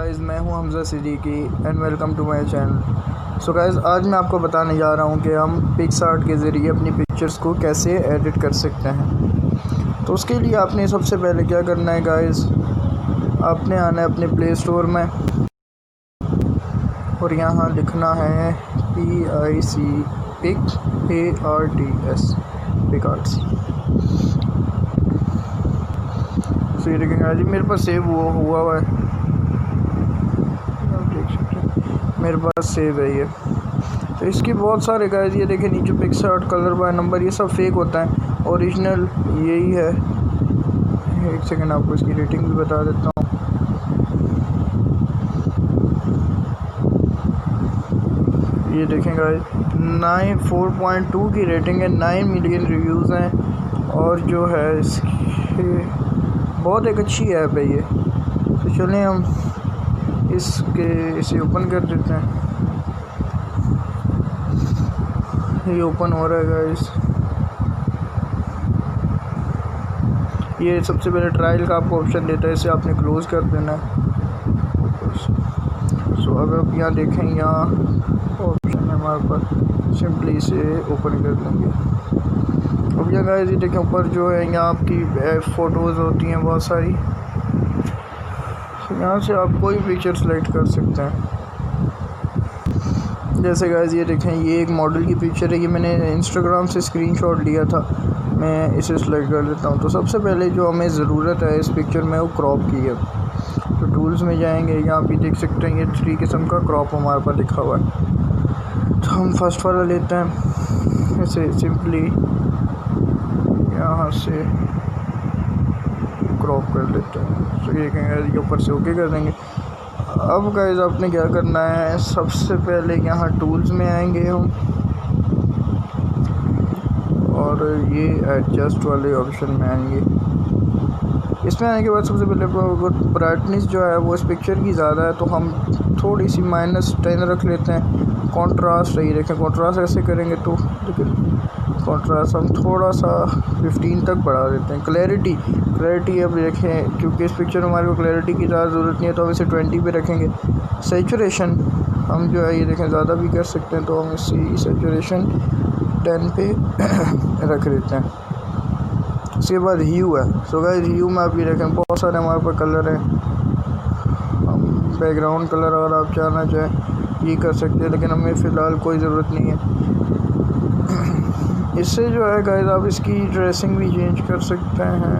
Guys, मैं हूं Hamza Siddiqui and welcome to my channel. So guys, आज मैं आपको बताने जा रहा हूं कि हम पिक्सार्ट के ज़रिए अपनी पिक्चर्स को कैसे एडिट कर सकते हैं। तो उसके लिए आपने सबसे पहले क्या करना है गाइज़, आपने आना है अपने प्ले स्टोर में और यहाँ लिखना है पिकार्ट्स। तो ये देखेंगे जी, मेरे पास सेव हुआ है, आप देख सकते हैं मेरे पास सेव है ये। तो इसकी बहुत सारे गाइस, ये देखें नीचे पिक्सार्ट, कलर बाय नंबर, ये सब फेक होता है, ओरिजिनल यही है। एक सेकंड, आपको इसकी रेटिंग भी बता देता हूँ। ये देखें गाइस, 4.2 की रेटिंग है, 9 मिलियन रिव्यूज़ हैं और जो है इसकी बहुत एक अच्छी ऐप है ये। तो चलें हम इसे ओपन कर देते हैं। ये ओपन हो रहा है गाइस। ये सबसे पहले ट्रायल का आपको ऑप्शन देता है, इसे आपने क्लोज़ कर देना है। सो अब आप यहाँ देखें, यहाँ ऑप्शन है हमारे पास, सिंपली इसे ओपन कर देंगे। अब यहाँ गाइस, ये देखें ऊपर जो है यहाँ आपकी फ़ोटोज़ होती हैं बहुत सारी। यहाँ से आप कोई पिक्चर सेलेक्ट कर सकते हैं। जैसे गाइस, ये देखें, ये एक मॉडल की पिक्चर है, ये मैंने इंस्टाग्राम से स्क्रीनशॉट लिया था। मैं इसे सेलेक्ट कर लेता हूँ। तो सबसे पहले जो हमें ज़रूरत है इस पिक्चर में, वो क्रॉप की है। तो टूल्स में जाएंगे, यहाँ पे देख सकते हैं ये 3 किस्म का क्रॉप हमारे पास लिखा हुआ है। तो हम फर्स्ट वाला लेते हैं, इसे सिंपली यहाँ से क्रॉप कर लेते हैं। तो ये कहेंगे ऊपर से ओके कर देंगे। अब गाइस, आपने क्या करना है, सबसे पहले यहाँ टूल्स में आएंगे हम और ये एडजस्ट वाले ऑप्शन में आएंगे। इसमें आने के बाद सबसे पहले ब्राइटनेस जो है वो इस पिक्चर की ज़्यादा है, तो हम थोड़ी सी -10 रख लेते हैं। कॉन्ट्रास्ट रही देखें, कॉन्ट्रास्ट ऐसे करेंगे तो कॉन्ट्रास्ट हम थोड़ा सा 15 तक बढ़ा देते हैं। क्लैरिटी अब देखें, क्योंकि इस पिक्चर में हमारे को क्लैरिटी की ज़्यादा ज़रूरत नहीं है, तो हम इसे 20 पे रखेंगे। सैचुरेशन हम जो है ये देखें ज़्यादा भी कर सकते हैं, तो हम इसी सैचुरेशन 10 पे रख देते हैं। उसके बाद ह्यू है। सो गाइस, ह्यू में आप ये देखें बहुत सारे हमारे पास कलर हैं। हम बैकग्राउंड कलर और आप चाहना चाहें ये कर सकते हैं, लेकिन हमें फ़िलहाल कोई ज़रूरत नहीं है। इससे जो है गाइस, आप इसकी ड्रेसिंग भी चेंज कर सकते हैं,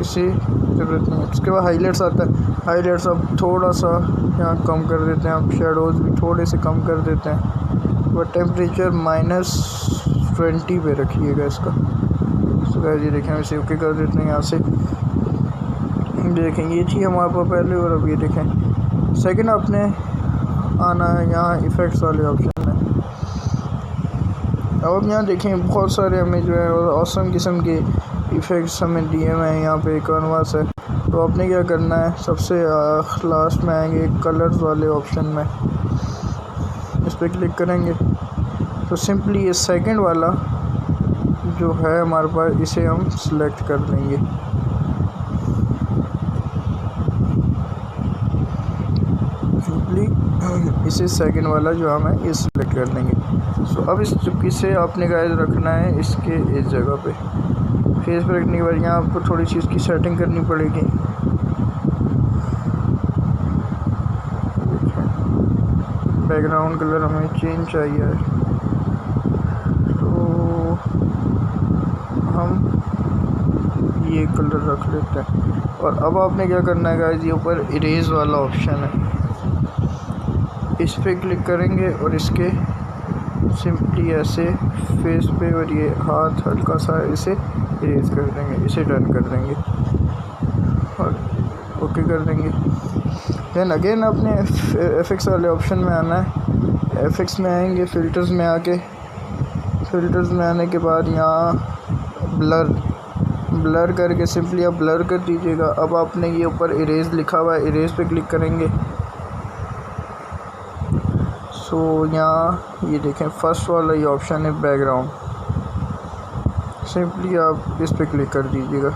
इसे ज़रूरत नहीं है। उसके बाद हाईलाइट्स आता है। हाईलाइट्स आप थोड़ा सा यहाँ कम कर देते हैं, आप शेडोज़ भी थोड़े से कम कर देते हैं। वह टेम्परेचर -20 पे रखिएगा इसका। तो गाइस, ये देखें, इसे ओके कर देते हैं। यहाँ से देखें, ये थी हमारे पास पहले, और अब ये देखें सेकंड आपने आना है यहाँ इफ़ेक्ट्स वाले ऑप्शन में। अब यहाँ देखें बहुत सारे हमें जो है ऑसम किस्म के इफ़ेक्ट्स हमें दिए हुए हैं। यहाँ पे कैनवास है, तो आपने क्या करना है, सबसे लास्ट में आएंगे कलर्स वाले ऑप्शन में, इस पर क्लिक करेंगे तो सिंपली ये सेकंड वाला जो है हमारे पास, इसे हम सिलेक्ट कर लेंगे। सिंपली इसे सेकंड वाला जो हमें इस सिलेक्ट कर लेंगे। सो अब इस चुप्पी से आपने गाइस रखना है इसके इस जगह पे। फेस पे रखने के बाद यहाँ आपको थोड़ी सी इसकी सेटिंग करनी पड़ेगी। बैकग्राउंड कलर हमें चेंज चाहिए, तो हम ये कलर रख लेते हैं। और अब आपने क्या करना है गाइस, ये ऊपर इरेज वाला ऑप्शन है, इस पे क्लिक करेंगे और इसके सिंपली ऐसे फेस पे और ये हाथ हल्का सा इसे इरेज कर देंगे, इसे डन कर देंगे और ओके कर देंगे। देन अगेन आपने एफएक्स वाले ऑप्शन में आना है। एफएक्स में आएंगे, फ़िल्टर्स में आने के बाद यहाँ ब्लर करके सिंपली आप ब्लर कर दीजिएगा। अब आपने ये ऊपर इरेज लिखा हुआ है, इरेज पे क्लिक करेंगे। सो यहाँ ये देखें फर्स्ट वाला ये ऑप्शन है बैकग्राउंड, सिंपली आप इस पे क्लिक कर दीजिएगा।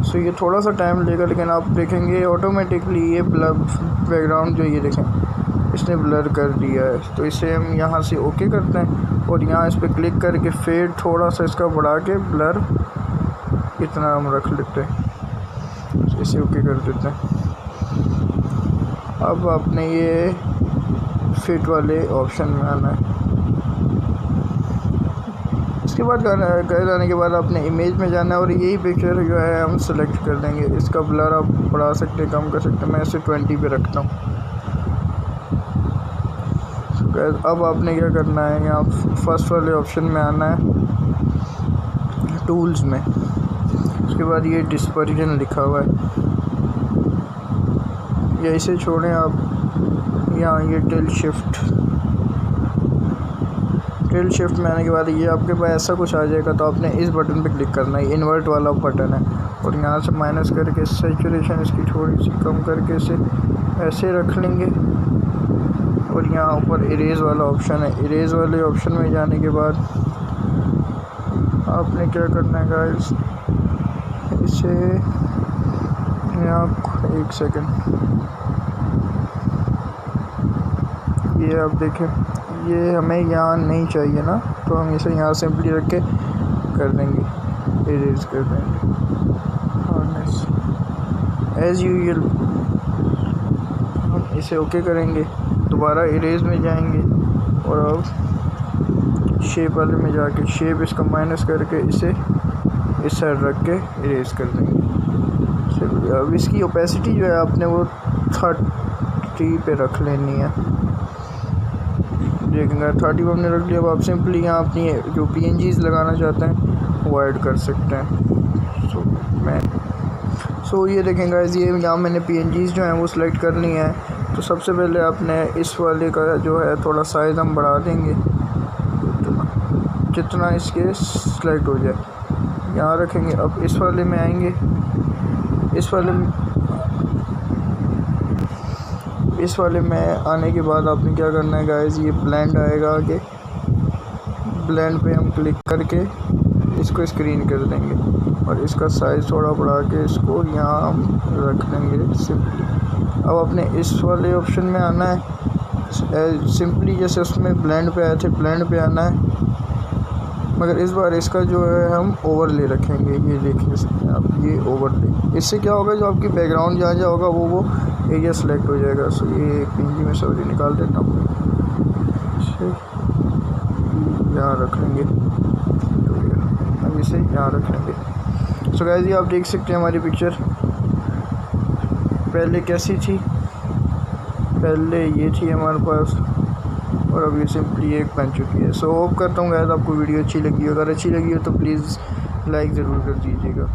सो तो ये थोड़ा सा टाइम लेगा, लेकिन आप देखेंगे ऑटोमेटिकली ये ब्लर बैकग्राउंड जो ये देखें इसने ब्लर कर दिया है। तो इसे हम यहाँ से ओके करते हैं और यहाँ इस पर क्लिक करके फेड थोड़ा सा इसका बढ़ा के ब्लर इतना हम रख लेते हैं, इसे ओके कर देते हैं। अब आपने ये फिट वाले ऑप्शन में आना है। इसके बाद घर जाने के बाद अपने इमेज में जाना है और यही पिक्चर जो है हम सेलेक्ट कर देंगे। इसका ब्लर आप बढ़ा सकते हैं, कम कर सकते हैं, मैं इसे 20 पे रखता हूँ। अब आपने क्या करना है, यहाँ फर्स्ट वाले ऑप्शन में आना है टूल्स में। उसके बाद ये डिस्पर्जन लिखा हुआ है, या इसे छोड़ें आप। यहाँ ये टिल्ट शिफ्ट में आने के बाद ये आपके पास ऐसा कुछ आ जाएगा। तो आपने इस बटन पे क्लिक करना है, इन्वर्ट वाला बटन है, और यहाँ से माइनस करके सैचुरेशन इसकी थोड़ी सी कम करके इसे ऐसे रख लेंगे। और यहाँ ऊपर इरेज वाला ऑप्शन है, इरेज वाले ऑप्शन में जाने के बाद आपने क्या करना है गाइस, इसे यहाँ एक सेकंड, ये आप देखें ये हमें यहाँ नहीं चाहिए ना, तो हम इसे यहाँ सिंपली रख के कर देंगे, इरेज कर देंगे। एज़ यूजुअल हम इसे ओके करेंगे, दोबारा इरेज में जाएंगे और अब शेप वाले में जाके शेप इसका माइनस करके इसे इस साइड रख के इरेज कर देंगे। अब इसकी ओपेसिटी जो है आपने वो 30 पे रख लेनी है। देखेंगे 30 पे हमने रख लिया। अब आप सिंपली यहाँ अपनी जो PNGs लगाना चाहते हैं वो ऐड कर सकते हैं। सो ये देखेंगे ये यहाँ मैंने PNGs जो हैं वो सिलेक्ट कर ली हैं। तो सबसे पहले आपने इस वाले का जो है थोड़ा साइज़ हम बढ़ा देंगे, जितना इसके सिलेक्ट हो जाए यहाँ रखेंगे। अब इस वाले में आएंगे, इस वाले में आने के बाद आपने क्या करना है गाइस, ये ब्लेंड आएगा आगे, ब्लेंड पे हम क्लिक करके इसको स्क्रीन कर देंगे और इसका साइज़ थोड़ा बढ़ा के इसको यहाँ हम रख देंगे सिंपली। अब अपने इस वाले ऑप्शन में आना है, सिंपली जैसे उसमें ब्लेंड पे आए थे ब्लेंड पे आना है, मगर इस बार इसका जो है हम ओवरले रखेंगे। ये देखिए आप, ये ओवरले, इससे क्या होगा जो आपकी बैकग्राउंड जहाँ जहाँ होगा वो एरिया सेलेक्ट हो जाएगा। सो ये PNG में सॉरी निकाल देता हूँ, यहाँ रख लेंगे, तो हम इसे यहाँ रख लेंगे। सो गाइस ये आप देख सकते हैं हमारी पिक्चर पहले कैसी थी, पहले ये थी हमारे पास और अब ये सिंपली एक बन चुकी है। सो होप करता हूँ गाइस आपको वीडियो अच्छी लगी हो। अगर अच्छी लगी हो तो प्लीज़ लाइक ज़रूर कर दीजिएगा।